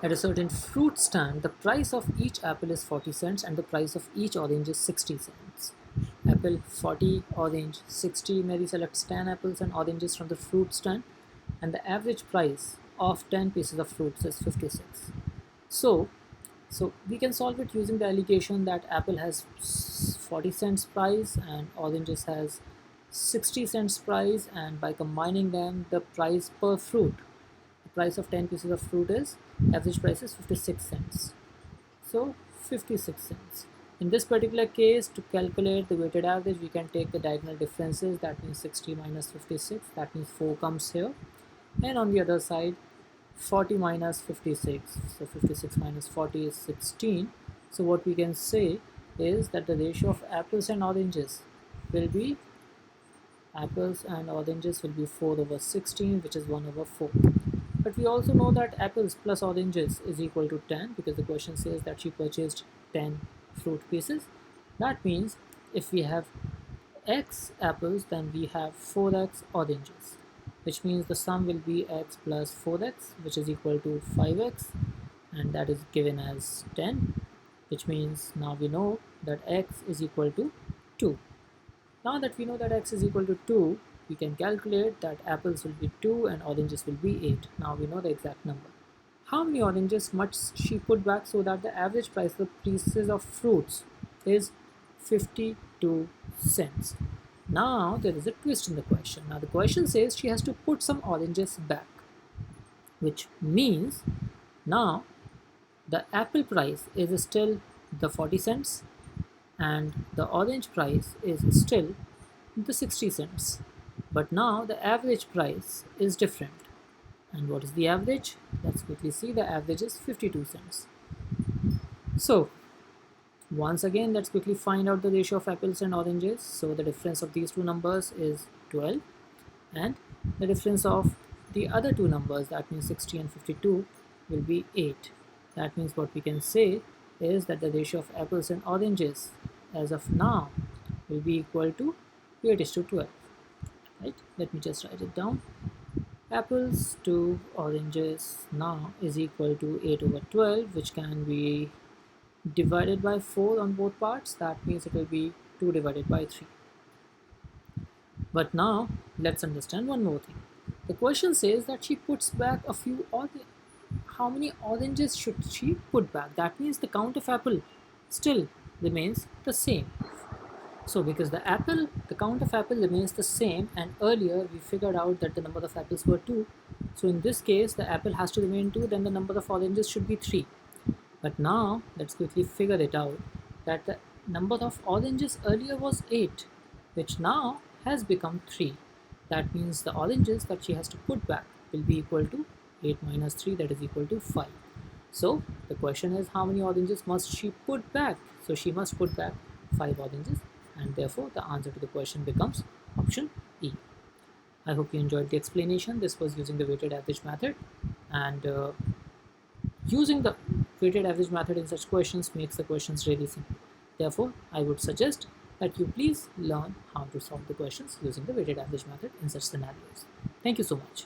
At a certain fruit stand, the price of each apple is 40 cents and the price of each orange is 60 cents. Apple 40, orange 60. Mary selects 10 apples and oranges from the fruit stand and the average price of 10 pieces of fruits is 56. So we can solve it using the allegation that apple has 40 cents price and oranges has 60 cents price, and by combining them the price per fruit, the price of 10 pieces of fruit is, average price is 56 cents. So 56 cents. In this particular case, to calculate the weighted average, we can take the diagonal differences. That means 60 minus 56, that means 4 comes here, and on the other side 40 minus 56, so 56 minus 40 is 16. So what we can say is that the ratio of apples and oranges will be 4 over 16, which is 1 over 4. But we also know that apples plus oranges is equal to 10, because the question says that she purchased 10 fruit pieces. That means if we have x apples, then we have 4x oranges, which means the sum will be x plus 4x, which is equal to 5x, and that is given as 10, which means now we know that x is equal to 2. Now that we know that x is equal to 2, we can calculate that apples will be 2 and oranges will be 8. Now we know the exact number. How many oranges must she put back so that the average price of pieces of fruits is 52 cents? Now there is a twist in the question. Now the question says she has to put some oranges back, which means now the apple price is still the 40 cents and the orange price is still the 60 cents. But now the average price is different. And what is the average? Let's quickly see. The average is 52 cents. So once again, let's quickly find out the ratio of apples and oranges. So the difference of these two numbers is 12, and the difference of the other two numbers, that means 60 and 52, will be 8. That means what we can say is that the ratio of apples and oranges as of now will be equal to 8:12. Right? Let me just write it down. Apples to oranges now is equal to 8/12, which can be divided by 4 on both parts. That means it will be 2 divided by 3. But now let's understand one more thing. The question says that she puts back a few oranges. How many oranges should she put back? That means the count of apple still remains the same. So because the count of apple remains the same, and earlier we figured out that the number of apples were 2. So in this case the apple has to remain 2, then the number of oranges should be 3. But now let's quickly figure it out, that the number of oranges earlier was 8, which now has become 3. That means the oranges that she has to put back will be equal to 8 minus 3, that is equal to 5. So the question is, how many oranges must she put back? So she must put back 5 oranges, and therefore the answer to the question becomes option E. I hope you enjoyed the explanation. This was using the weighted average method, and using the weighted average method in such questions makes the questions really simple. Therefore, I would suggest that you please learn how to solve the questions using the weighted average method in such scenarios. Thank you so much.